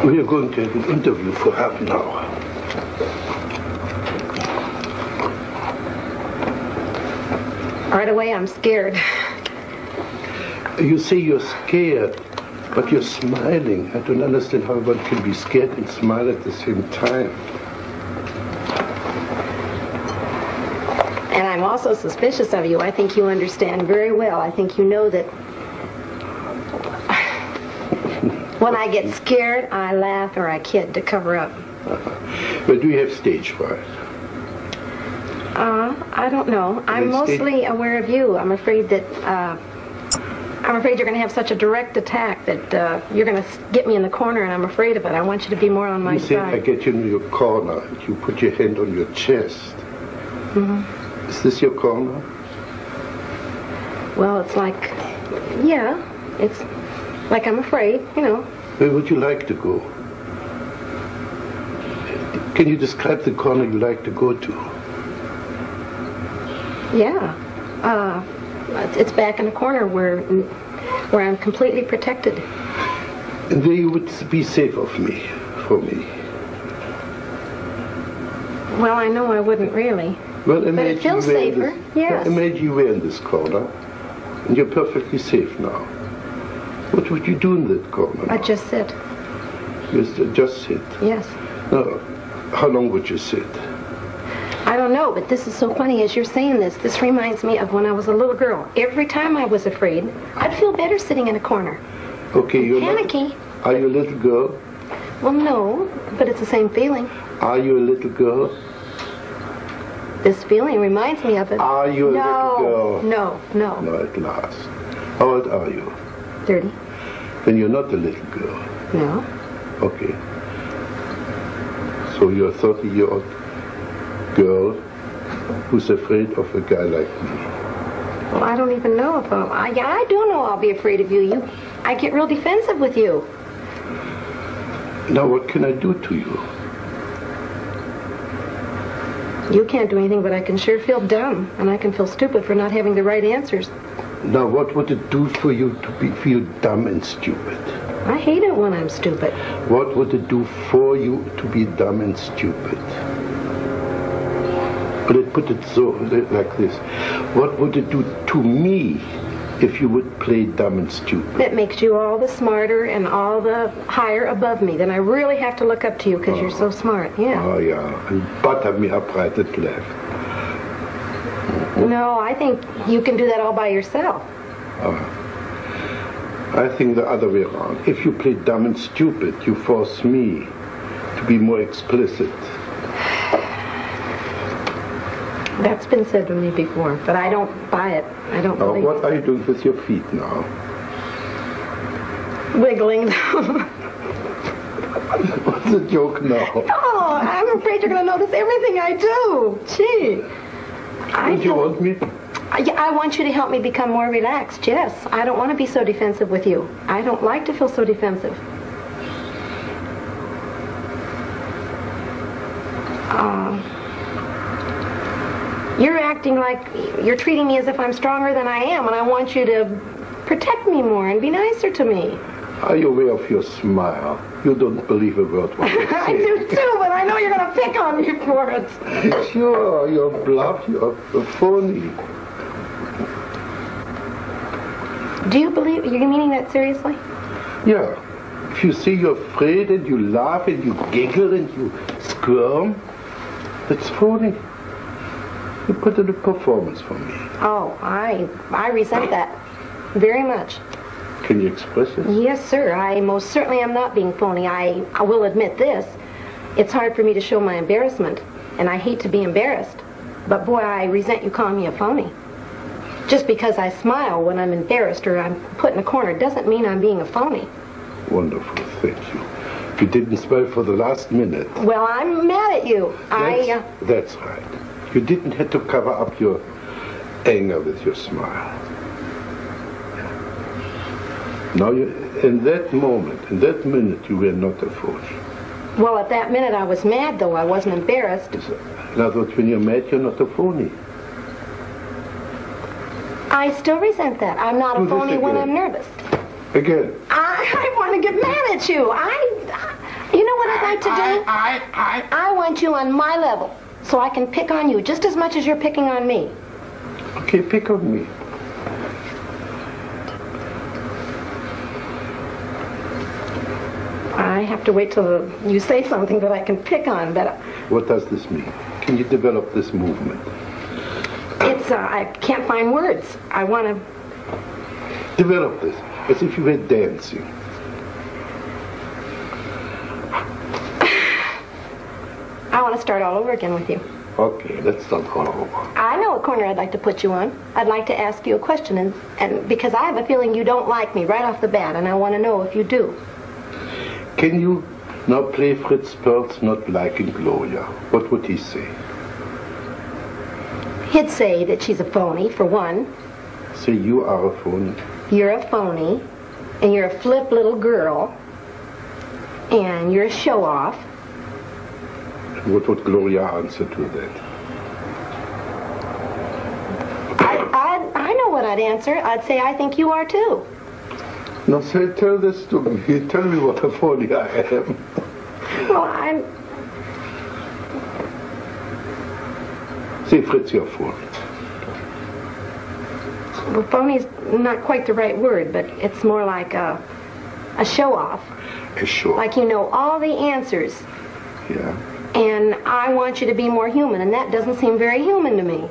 We are going to have an interview for half an hour. Right away, I'm scared. You say you're scared, but you're smiling. I don't understand how one can be scared and smile at the same time. And I'm also suspicious of you. I think you understand very well. I think you know that when I get scared, I laugh or I kid to cover up. But do you have stage fright? I don't know. I'm mostly aware of you. I'm afraid that you're going to have such a direct attack that you're going to get me in the corner, and I'm afraid of it. I want you to be more on my side. You say I get you in your corner, and you put your hand on your chest. Mm-hmm. Is this your corner? Well, it's like, yeah, it's like I'm afraid, you know. Where would you like to go? Can you describe the corner you like to go to? Yeah. It's back in the corner where I'm completely protected. And there you would be safe for me. Well, I know I wouldn't really. Well, but it feels safer, yes. Imagine you were in this corner, and you're perfectly safe now. What would you do in that corner? I'd just sit. Just sit? Yes. No. How long would you sit? I don't know, but this is so funny as you're saying this. This reminds me of when I was a little girl. Every time I was afraid, I'd feel better sitting in a corner. Okay, you're panicky. Are you a little girl? Well, no, but it's the same feeling. Are you a little girl? This feeling reminds me of it. Are you a little girl? No. No, at last. How old are you? 30. Then you're not a little girl. No. Okay. So you're a 30-year-old girl who's afraid of a guy like me. Well, I don't even know if I do know I'll be afraid of you. I get real defensive with you. Now what can I do to you? You can't do anything, but I can sure feel dumb, and I can feel stupid for not having the right answers. Now what would it do for you to feel dumb and stupid? I hate it when I'm stupid. What would it do for you to be dumb and stupid? Put it so, like this. What would it do to me if you would play dumb and stupid? It makes you all the smarter and all the higher above me. Then I really have to look up to you because you're so smart. Yeah. Oh, yeah. And butter me up right and left. No, I think you can do that all by yourself. I think the other way around. If you play dumb and stupid, you force me to be more explicit. That's been said to me before, but I don't buy it. I don't believe it. What are you doing with your feet now? Wiggling them. What's the joke now? Oh, I'm afraid you're going to notice everything I do. Gee. Don't you want me? I want you to help me become more relaxed, yes. I don't want to be so defensive with you. I don't like to feel so defensive. You're acting like you're treating me as if I'm stronger than I am, and I want you to protect me more and be nicer to me. Are you aware of your smile? You don't believe a word what you say. I do too, but I know you're going to pick on me for it. Sure, you're bluff, you're phony. Do you believe, you're meaning that seriously? Yeah. If you say you're afraid and you laugh and you giggle and you squirm, that's phony. You put in a performance for me. Oh, I resent that very much. Can you express it? Yes, sir. I most certainly am not being phony. I will admit this. It's hard for me to show my embarrassment, and I hate to be embarrassed. But boy, I resent you calling me a phony. Just because I smile when I'm embarrassed or I'm put in a corner doesn't mean I'm being a phony. Wonderful, thank you. You didn't smile for the last minute. Well, I'm mad at you. That's right. You didn't have to cover up your anger with your smile. Now, in that moment, in that minute, you were not a phony. Well, at that minute I was mad, though. I wasn't embarrassed. In other words, when you're mad, you're not a phony. I still resent that. I'm not a phony when I'm nervous. Again. I want to get mad at you. You know what I'd like to do? I want you on my level, so I can pick on you just as much as you're picking on me. Okay, pick on me. I have to wait till you say something that I can pick on, but... What does this mean? Can you develop this movement? It's, I can't find words. I want to... Develop this, as if you were dancing. I want to start all over again with you. Okay, let's start all over. I know what corner I'd like to put you on. I'd like to ask you a question, and because I have a feeling you don't like me right off the bat, and I want to know if you do. Can you now play Fritz Perls not liking Gloria? What would he say? He'd say that she's a phony, for one. Say you are a phony. You're a phony, and you're a flip little girl, and you're a show-off. What would Gloria answer to that? I know what I'd answer. I'd say I think you are too. No, say, tell this to me. Tell me what a phony I am. Well, Say, Fritz, you're a phony. Well, phony's not quite the right word, but it's more like a show-off. A show. Like you know all the answers. Yeah. And I want you to be more human, and that doesn't seem very human to me.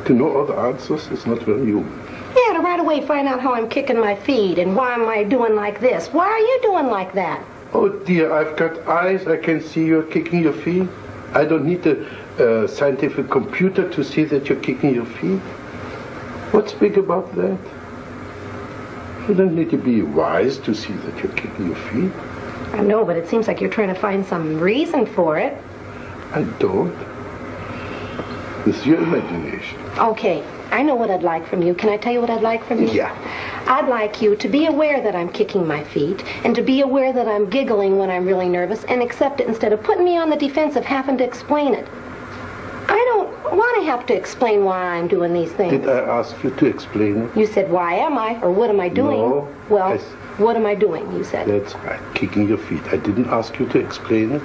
To know all the answers is not very human. Yeah, to right away find out how I'm kicking my feet, and why am I doing like this? Why are you doing like that? Oh dear, I've got eyes, I can see you're kicking your feet. I don't need a scientific computer to see that you're kicking your feet. What's big about that? You don't need to be wise to see that you're kicking your feet. I know, but it seems like you're trying to find some reason for it. I don't. It's your imagination. Okay, I know what I'd like from you. Can I tell you what I'd like from you? Yeah. I'd like you to be aware that I'm kicking my feet, and to be aware that I'm giggling when I'm really nervous, and accept it instead of putting me on the defense of having to explain it. I don't want to have to explain why I'm doing these things. Did I ask you to explain it? You said, why am I? Or what am I doing? No. Well, what am I doing, you said. That's right, kicking your feet. I didn't ask you to explain it.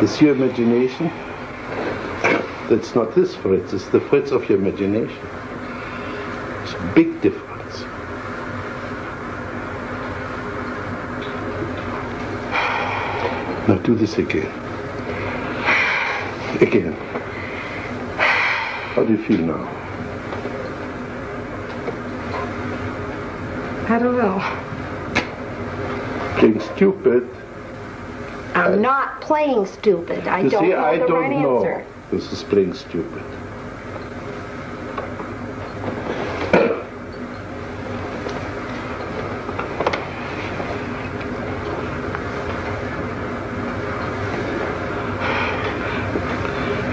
It's your imagination. That's not this Fritz, it's the Fritz of your imagination. It's a big difference. Now do this again. Again. How do you feel now? I don't know. Playing stupid. I'm not playing stupid. I don't know the right answer. This is playing stupid.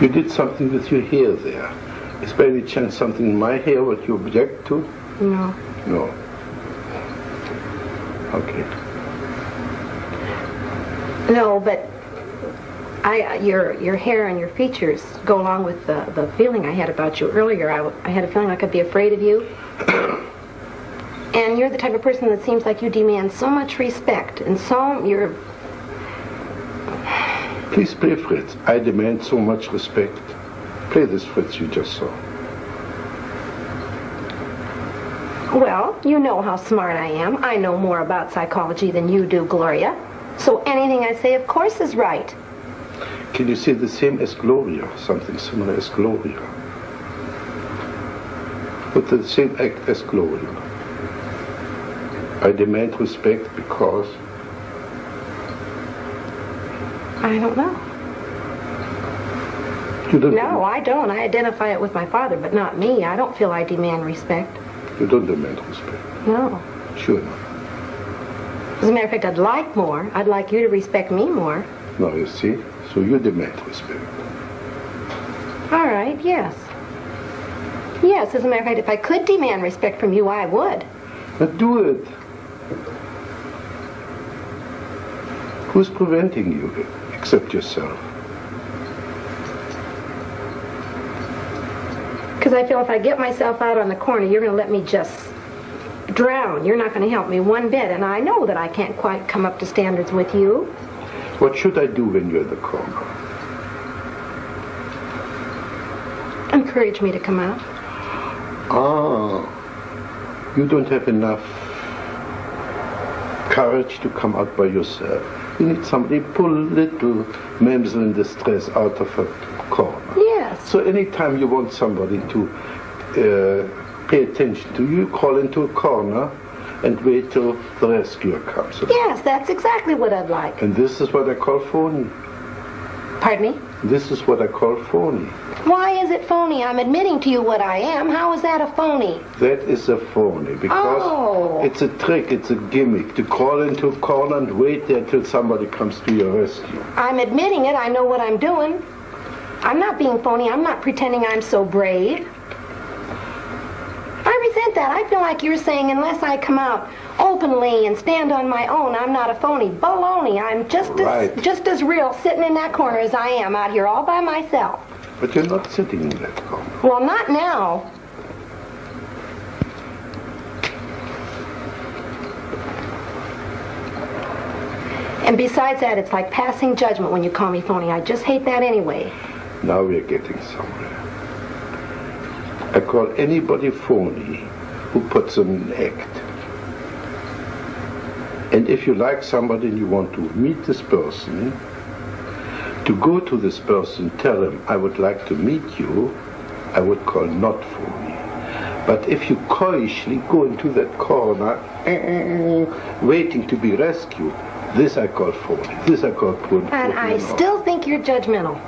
You did something with your hair there. Is by any chance something in my hair what you object to? No. No. Okay. No, but your hair and your features go along with the feeling I had about you earlier. I had a feeling I could be afraid of you. And you're the type of person that seems like you demand so much respect, and you're... Please play Fritz. I demand so much respect. Play this Fritz you just saw. Well, you know how smart I am. I know more about psychology than you do, Gloria. So anything I say, of course, is right. Can you say the same as Gloria? Something similar as Gloria? With the same act as Gloria. I demand respect because... I don't know. You don't No, I don't. I identify it with my father, but not me. I don't feel I demand respect. You don't demand respect? No. Sure not. As a matter of fact, I'd like more. I'd like you to respect me more. No, you see? So you demand respect. All right, yes. Yes, as a matter of fact, if I could demand respect from you, I would. But do it. Who's preventing you except yourself? Because I feel if I get myself out on the corner, you're going to let me just drown. You're not going to help me one bit, and I know that I can't quite come up to standards with you. What should I do when you're in the corner? Encourage me to come out. Ah, you don't have enough courage to come out by yourself. You need somebody to pull little damsel in distress out of a corner. Yes. So anytime you want somebody to pay attention to you, call into a corner and wait till the rescuer comes. Yes, that's exactly what I'd like. And this is what I call phony. Pardon me? This is what I call phony. Why is it phony? I'm admitting to you what I am. How is that a phony? That is a phony because it's a trick, it's a gimmick to crawl into a corner and wait there till somebody comes to your rescue. I'm admitting it. I know what I'm doing. I'm not being phony. I'm not pretending I'm so brave. I resent that. I feel like you're saying unless I come out openly and stand on my own, I'm not a phony. Baloney. I'm just as real sitting in that corner as I am out here all by myself. But you're not sitting in that corner. Well, not now. And besides that, it's like passing judgment when you call me phony. I just hate that anyway. Now we're getting somewhere. I call anybody phony who puts on an act. And if you like somebody and you want to meet this person, to go to this person, tell him, I would like to meet you, I would call not phony. But if you coyishly go into that corner, waiting to be rescued, this I call phony. This I call poor. And I still think you're judgmental.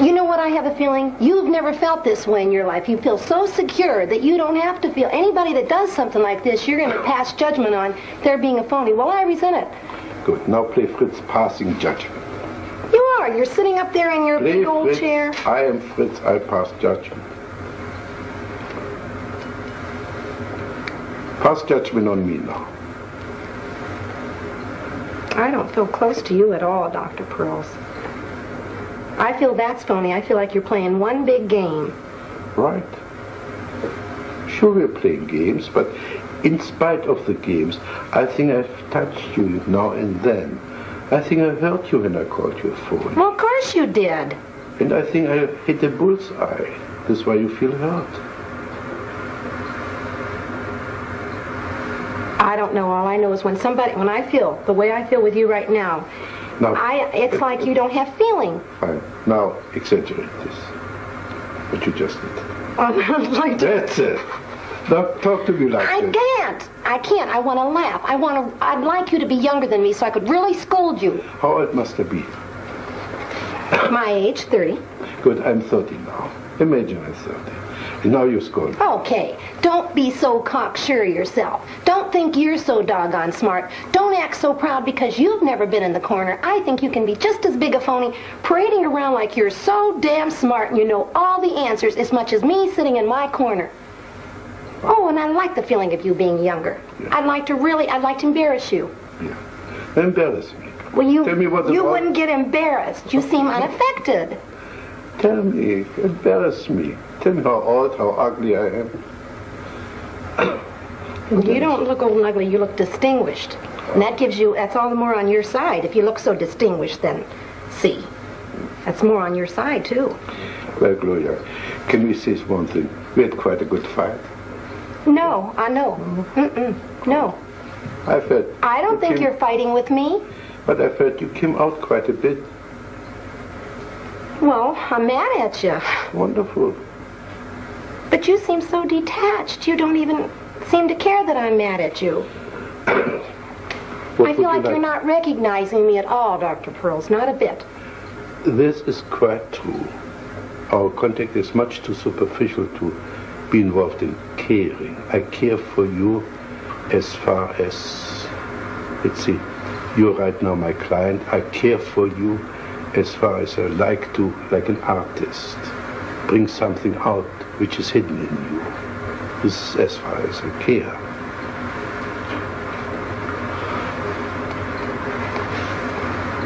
You know what, I have a feeling? You've never felt this way in your life. You feel so secure that you don't have to feel. Anybody that does something like this, you're going to pass judgment on their being a phony. Well, I resent it. Good. Now play Fritz passing judgment. You are. You're sitting up there in your big old Fritz. chair. I am Fritz. I pass judgment. Pass judgment on me now. I don't feel close to you at all, Dr. Perls. I feel that's phony. I feel like you're playing one big game. Right. Sure, we're playing games, but in spite of the games, I think I've touched you now and then. I think I hurt you when I called you a phony. Well, of course you did. And I think I hit a bullseye. That's why you feel hurt. I don't know. All I know is when I feel the way I feel with you right now, it's like you don't have feeling. Fine. Now, exaggerate this. What you just did. That's it. Now, talk to me like this. I can't. I want to laugh. I'd like you to be younger than me so I could really scold you. How old must I be? My age, 30. Good, I'm 30 now. Imagine I'm 30. And now you're scolding. Okay, don't be so cocksure yourself. Don't think you're so doggone smart. Don't act so proud because you've never been in the corner. I think you can be just as big a phony, parading around like you're so damn smart and you know all the answers as much as me sitting in my corner. Oh, and I like the feeling of you being younger. Yeah. I'd like to embarrass you. Yeah. Embarrass me. Well, Tell me what you wouldn't get embarrassed. You seem unaffected. Tell me, embarrass me. Tell me how old, how ugly I am. You don't look old and ugly, you look distinguished. And that's all the more on your side. If you look so distinguished, then see. That's more on your side, too. Well, Gloria, can we say one thing? We had quite a good fight. No, I know. No. I don't think you're fighting with me. But I felt you came out quite a bit. Well, I'm mad at you. Wonderful. But you seem so detached. You don't even seem to care that I'm mad at you. I feel like you're not recognizing me at all, Dr. Perls. Not a bit. This is quite true. Our contact is much too superficial to be involved in caring. I care for you as far as, let's see, you're right now my client. I care for you as far as I like to, like an artist, bring something out which is hidden in you. This is as far as I care.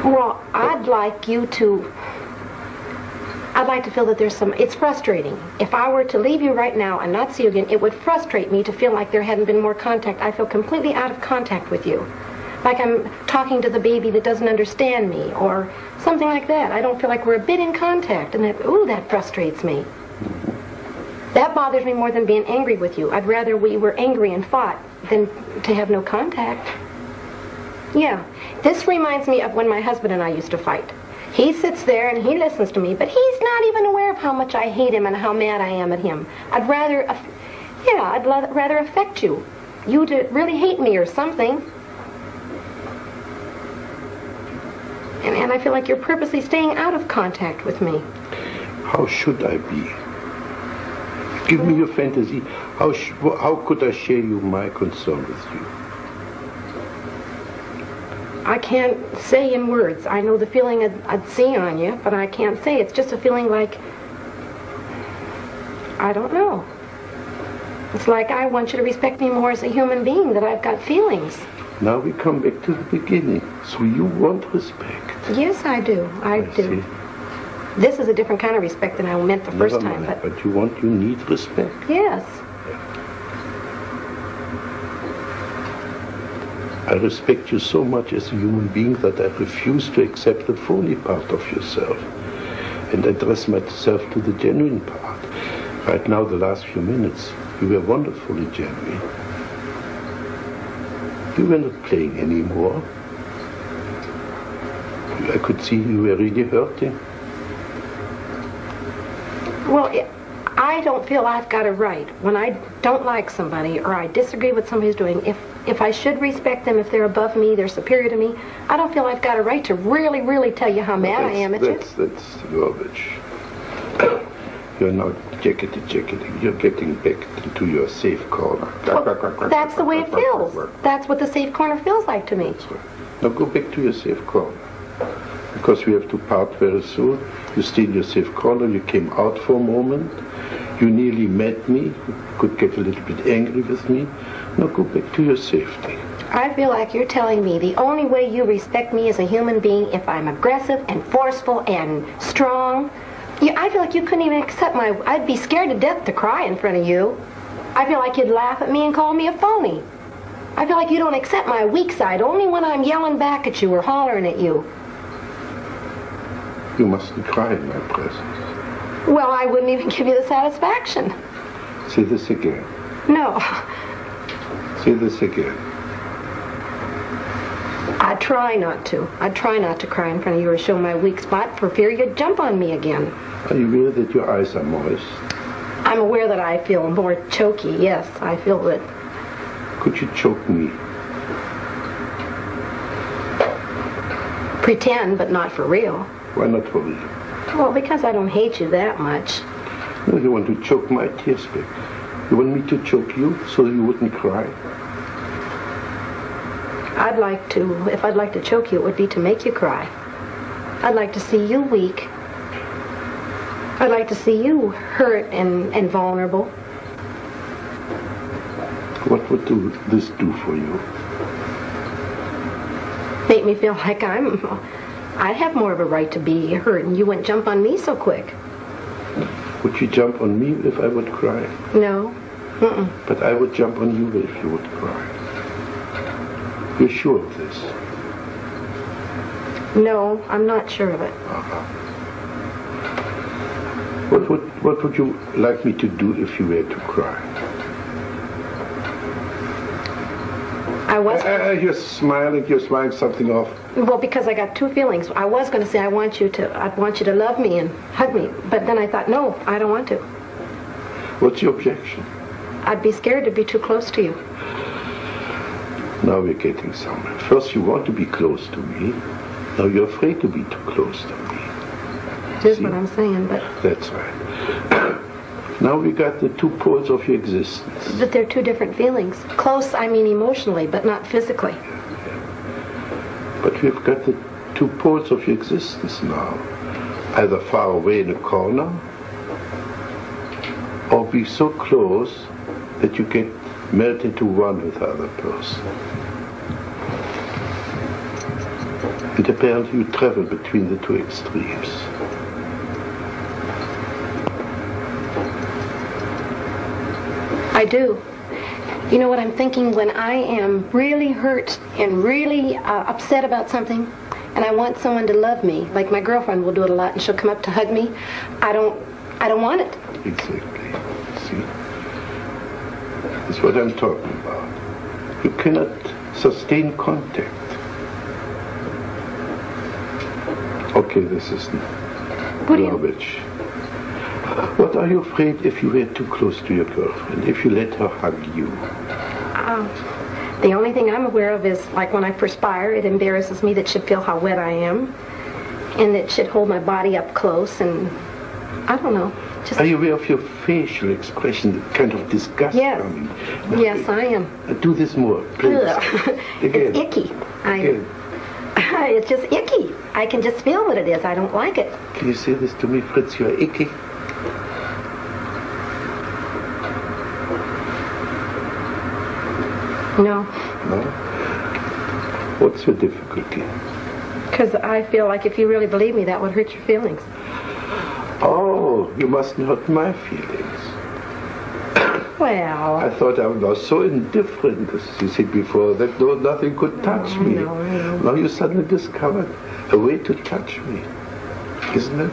Well, I'd like you to I'd like to feel that there's it's frustrating. If I were to leave you right now and not see you again, it would frustrate me to feel like there hadn't been more contact. I feel completely out of contact with you. Like I'm talking to the baby that doesn't understand me, or something like that. I don't feel like we're a bit in contact, and that frustrates me. That bothers me more than being angry with you. I'd rather we were angry and fought than to have no contact. Yeah, this reminds me of when my husband and I used to fight. He sits there and he listens to me, but he's not even aware of how much I hate him and how mad I am at him. I'd rather affect you. You to really hate me or something. And I feel like you're purposely staying out of contact with me. How should I be? Give me your fantasy. How could I share you my concern with you? I can't say in words. I know the feeling I'd see on you, but I can't say. It's just a feeling like, I don't know. It's like I want you to respect me more as a human being, that I've got feelings. Now we come back to the beginning. So you want respect? Yes, I do. I do. See. This is a different kind of respect than I meant the first time. But you need respect. Yes. I respect you so much as a human being that I refuse to accept the phony part of yourself and address myself to the genuine part. Right now, the last few minutes, you were wonderfully genuine. You were not playing anymore. I could see you were really hurting. Well, I don't feel I've got a right when I don't like somebody or I disagree with somebody who's doing. If I should respect them, if they're above me, they're superior to me, I don't feel I've got a right to really, really tell you how mad I am at you. That's rubbish. You're now jacketing. You're getting back into your safe corner. Well, that's the way it feels. That's what the safe corner feels like to me. That's right. Now go back to your safe corner. Because we have to part very soon. You stayed in your safe corner. You came out for a moment. You nearly met me. You could get a little bit angry with me. Now go back to your safety. I feel like you're telling me the only way you respect me as a human being if I'm aggressive and forceful and strong. I feel like you couldn't even accept I'd be scared to death to cry in front of you. I feel like you'd laugh at me and call me a phony. I feel like you don't accept my weak side only when I'm yelling back at you or hollering at you. You mustn't cry in my presence. Well, I wouldn't even give you the satisfaction. Say this again. No. Say this again. I try not to. I try not to cry in front of you or show my weak spot for fear you'd jump on me again. Are you aware that your eyes are moist? I'm aware that I feel more choky, yes. I feel that. Could you choke me? Pretend, but not for real. Why not for real? Well, because I don't hate you that much. No, you want to choke my tears back. You want me to choke you so you wouldn't cry? If I'd like to choke you, it would be to make you cry. I'd like to see you weak. I'd like to see you hurt and vulnerable. What would this do for you? Make me feel like I have more of a right to be hurt and you wouldn't jump on me so quick. Would you jump on me if I would cry? No. Mm-mm. But I would jump on you if you would cry. You're sure of this? No, I'm not sure of it. Uh-huh. What would you like me to do if you were to cry? You're smiling something off. Well, because I got two feelings. I was going to say I'd want you to love me and hug me, but then I thought, no, I don't want to. What's your objection? I'd be scared to be too close to you. Now we're getting somewhere. First you want to be close to me. Now you're afraid to be too close to me. Just what I'm saying, but... That's right. Now we got the two poles of your existence. But they're two different feelings. Close, I mean emotionally, but not physically. Yeah. But we've got the two poles of your existence now. Either far away in a corner, or be so close that you get melt into one with the other person. And apparently you travel between the two extremes. I do. You know what I'm thinking? When I am really hurt and really upset about something, and I want someone to love me, like my girlfriend will do it a lot, and she'll come up to hug me, I don't want it. Exactly. See? That's what I'm talking about. You cannot sustain contact. Okay, this is garbage. What are you afraid if you were too close to your girlfriend, if you let her hug you? The only thing I'm aware of is, like when I perspire, it embarrasses me that she'd feel how wet I am, and that she'd hold my body up close, and I don't know. Just... Are you aware of your facial expression, kind of disgust? Yes. Yes, I am. Do this more, please. Again. It's icky. Again. It's just icky. I can just feel what it is. I don't like it. Can you say this to me, Fritz? You're icky. No. No? What's your difficulty? Because I feel like if you really believe me, that would hurt your feelings. Oh, you mustn't hurt my feelings. Well... I thought I was so indifferent, as you said before, that nothing could touch me. No. Now you suddenly discovered a way to touch me, isn't it?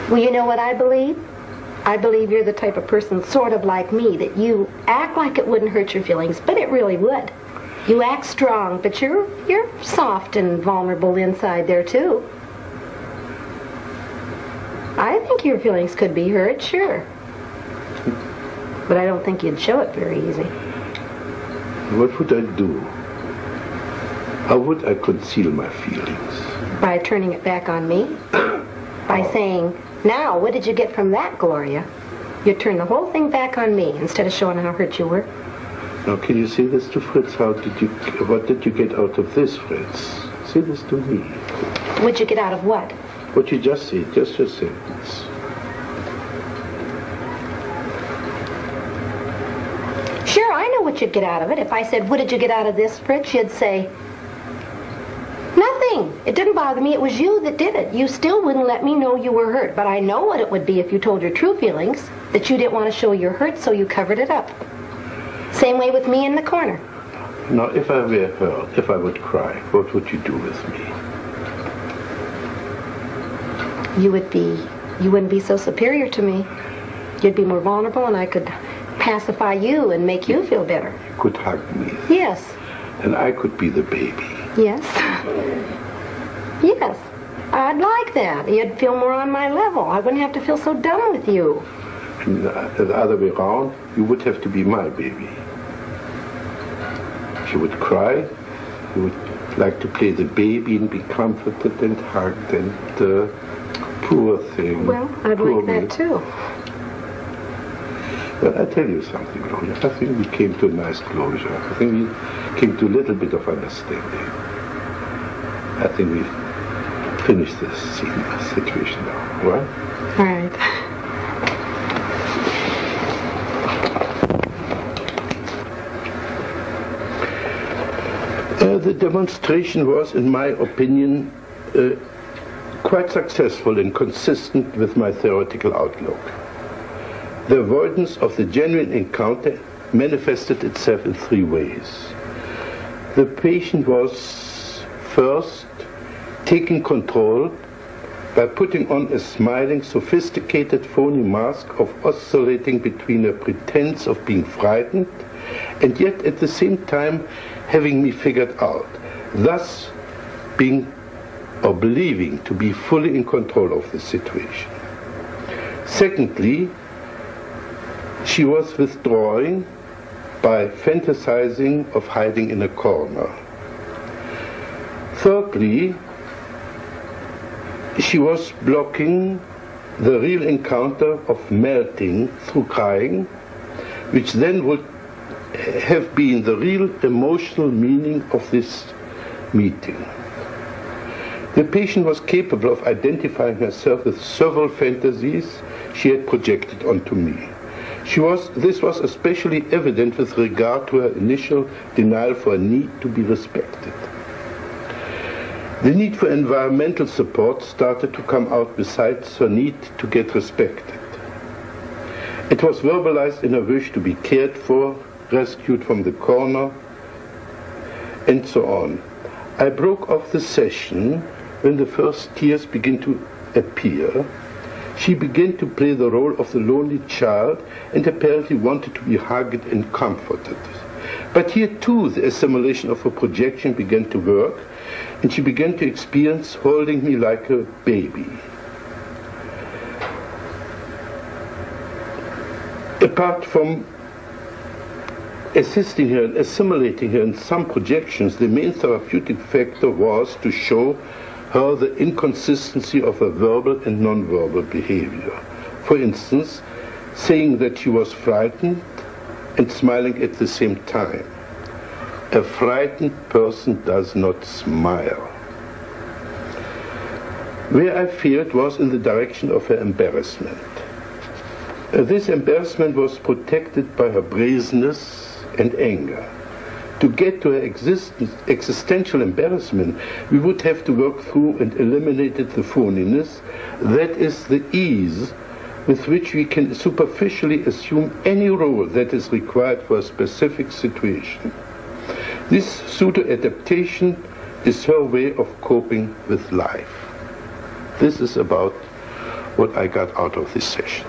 Well, you know what I believe? I believe you're the type of person sort of like me, that you act like it wouldn't hurt your feelings, but it really would. You act strong, but you're soft and vulnerable inside there too. I think your feelings could be hurt, sure. But I don't think you'd show it very easy. What would I do? How would I conceal my feelings? By turning it back on me? By saying, now, what did you get from that, Gloria? You turn the whole thing back on me instead of showing how hurt you were. Now, can you say this to Fritz? What did you get out of this, Fritz? Say this to me. What'd you get out of what? What you just said, just your sentence. Sure, I know what you'd get out of it. If I said, what did you get out of this, Fritz? You'd say, nothing. It didn't bother me. It was you that did it. You still wouldn't let me know you were hurt. But I know what it would be if you told your true feelings, that you didn't want to show your hurt, so you covered it up. Same way with me in the corner. Now, if I were hurt, if I would cry, what would you do with me? You wouldn't be so superior to me. You'd be more vulnerable, and I could pacify you and make you feel better. You could hug me. Yes. And I could be the baby. Yes. Yes. I'd like that. You'd feel more on my level. I wouldn't have to feel so dumb with you. And the other way around, you would have to be my baby. If you would cry, you would like to play the baby and be comforted and hugged and poor thing. Well, I'd like that too. But I tell you something, Gloria. I think we came to a nice closure. I think we came to a little bit of understanding. I think we've finished this situation now, right? All right. The demonstration was, in my opinion, quite successful and consistent with my theoretical outlook. The avoidance of the genuine encounter manifested itself in three ways. The patient was first taking control by putting on a smiling, sophisticated, phony mask of oscillating between a pretense of being frightened and yet at the same time having me figured out, thus being or believing to be fully in control of the situation. Secondly, she was withdrawing by fantasizing of hiding in a corner. Thirdly, she was blocking the real encounter of melting through crying, which then would have been the real emotional meaning of this meeting. The patient was capable of identifying herself with several fantasies she had projected onto me. This was especially evident with regard to her initial denial for a need to be respected. The need for environmental support started to come out besides her need to get respected. It was verbalized in a wish to be cared for, rescued from the corner, and so on. I broke off the session when the first tears began to appear. She began to play the role of the lonely child and apparently wanted to be hugged and comforted. But here too the assimilation of her projection began to work, and she began to experience holding me like a baby. Apart from assisting her and assimilating her in some projections, the main therapeutic factor was to show her the inconsistency of her verbal and non-verbal behavior. For instance, saying that she was frightened and smiling at the same time. A frightened person does not smile. Where I failed was in the direction of her embarrassment. This embarrassment was protected by her brazenness and anger. To get to her existential embarrassment, we would have to work through and eliminate the phoniness, that is the ease with which we can superficially assume any role that is required for a specific situation. This pseudo-adaptation is her way of coping with life. This is about what I got out of this session.